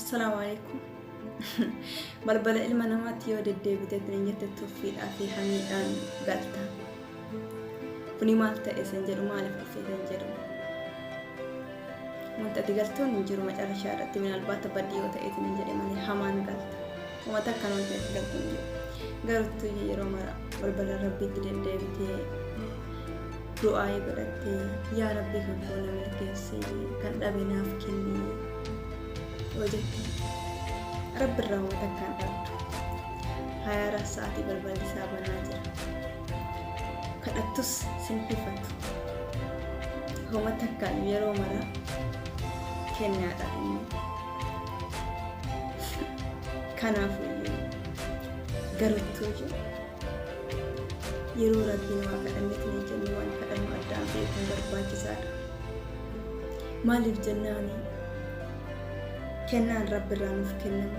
السلام عليكم. balbala ilma namaatti yoo deddeebiteetti hin jette tuffiidhaa fi hamiidhaan galta. Kuni maal ta'e san jedhu maaliif dhufeetan jedhu. Wanta ati galtuun hin jiru macarashaa irratti minaalbaata baddii yoo ta'eetin hin jedhe malee hamaan galta. Wanta akkan wanta itti galtuun jiru. Garuttuu yeroo mara balbala rabbiitti deddeebitee du'aa godhattee yaa rabbii kan koona milkeessee kan dhabe naaf kennee yoo jette rabbi irraa wanta akkaan dhabdu 24 sa'aatii balballi isaa banaa jira. Kadhattus sin hifatu. Wanta akkaan yeroo mara kennaadha inni. Kanaafuu garuttuu jiru. Yeroo rabbiin waa kadhannetti ni jennu waan kadhannu addaan beekuun barbaachisaadha. Maaliif jennaani kennaan rabbi irraa nuuf kennamu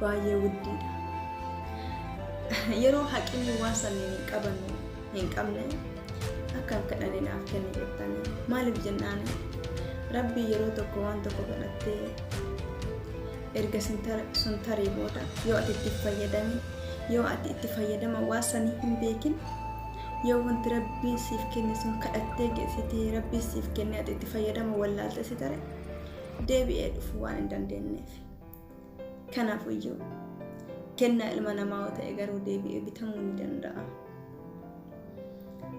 baay'ee guddiidha. Yeroo haqni waan saniin hin qabne akkan kadhanii naaf kenni jettanii maaliif jennaani rabbi yeroo tokko waan tokko kadhattee erga sun tarii booda yoo ati itti fayyadame yoo ati itti fayyadama waan sanii hin beekin yoo wanti rabbii siif kenne sun kadhattee geessitee rabbii siif kenne ati itti fayyadama wallaalte si tare deebi'ee dhufu waan hin dandeenyeef. Kanaafuu iyyuu kennaa ilma namaa yoo ta'e garuu deebi'ee bitamuu ni danda'a.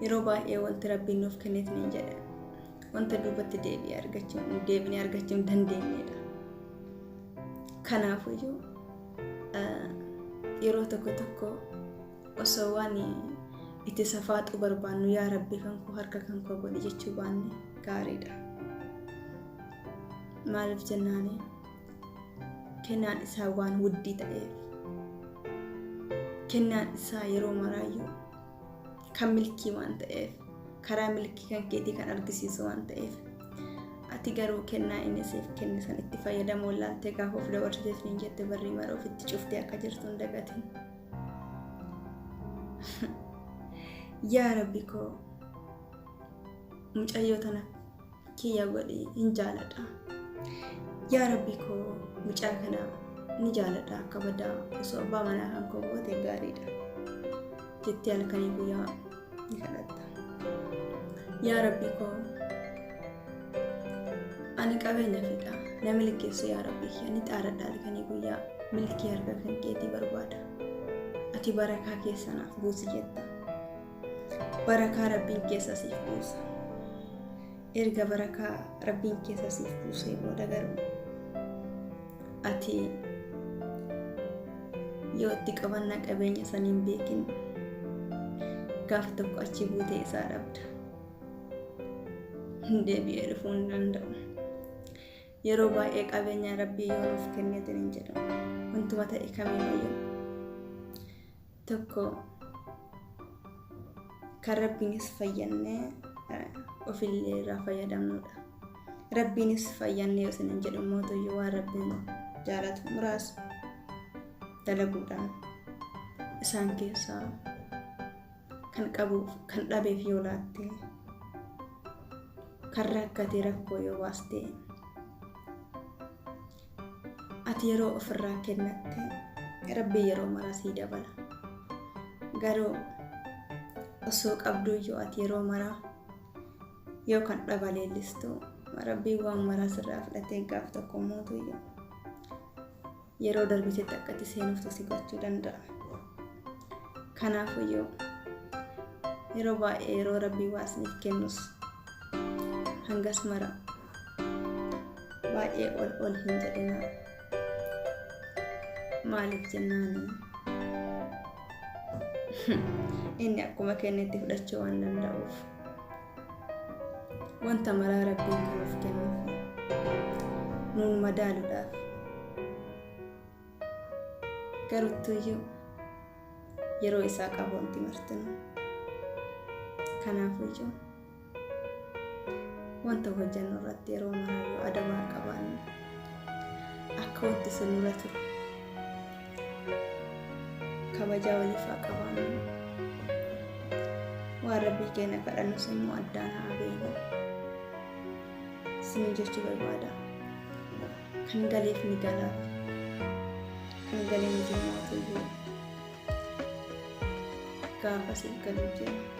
Yeroo baay'ee wanti rabbiin nuuf kenneet ni jedha wanta duubatti deebi'ee argachuu hin dandeenyedha. Kanaafuu iyyuu yeroo tokko osoo waan itti safaaxuu barbaannu yaa rabbi kan koo harka kan koo godhi jechuu baanne gaariidha. Maaliif jennaani kennaan isaa waan wuddii ta'eef kennaan isaa yeroo maraayyuu kan milkii waan ta'eef karaa milkii kan keetii kan argisiisu waan ta'eef ati garuu kennaa inni siif kenne san itti fayyadamuu laaltee gaafa of dabarsiteef ni jette barrii mara ofitti cuftee akka jirtu hin dagatin. Yaa rabbi koo mucayyoo tana kiyya godhi hin jaaladha. Yaa rabbi koo mucaa kana ni jaaladha akka badaa osoo abbaa manaa kan koo goote gaariidha jettee halkanii guyyaa ni kadhatta. Yaa rabbi koo ani qabeenya fedha na milkeessu yaa rabbi ani xaaradha halkanii guyyaa milkii harka kan keetii barbaada. Ati barakaa keessa naaf buusi jetta. Barakaa rabbiin keessa siif buusa. Erga barakaa rabbiin keessa siif buusee booda garuu ati yoo itti qabannaa qabeenya saniin beekin gaafa tokko achi buutee isaa dhabda. Deebi'ee dhufuu hin danda'u. Yeroo baay'ee qabeenya rabbii yoo nuuf kenneetin hin jedhamu wantuma ta'e kamiiyyuu tokko kan rabbiinis fayyannee ofillee irraa fayyadamnudha. Rabbiinis fayyannee yoo isin hin jedhu mootuyyuu waan rabbiin jaalatu muraasa dalaguudhaan isaan keessaa kan qabuuf kan dhabeef yoo laatte kan rakkate rakkoo yoo baaste ati yeroo ofirraa kennatte rabbi yeroo maraa sii dabala. Garuu osoo qabduu yoo ati yeroo maraa yoo kan dhaba leellistu rabbi waan maraa sirraa fudhatee gaaf tokko mootuyyuu yeroo darbitetti akkati seenuftu si gochuu danda'a. Kanaafuu yeroo baay'ee yeroo rabbi waasniif kennus hangas mara baay'ee ol hin jedhina. Maaliif jennaani inni akkuma kennetti fudhachuu waan danda'uuf wanta maraa rabbiin nuuf kennuuf nuun madaaluudhaaf. Garuttuyyuu yeroo isaa qabuunti martinu. Kanaafuu wanta hojjennu irratti yeroo maraa adabaa qabaannu akka wanti sun nurra turu kabajaa waliif haa qabaannu. Waan rabbii keenya kadhannus immoo addaan haa beeknu. Sin jechuu barbaada. kan galeef ni galaaf kan galee ni jimmaatu iyyuu gaafa siif galu jira.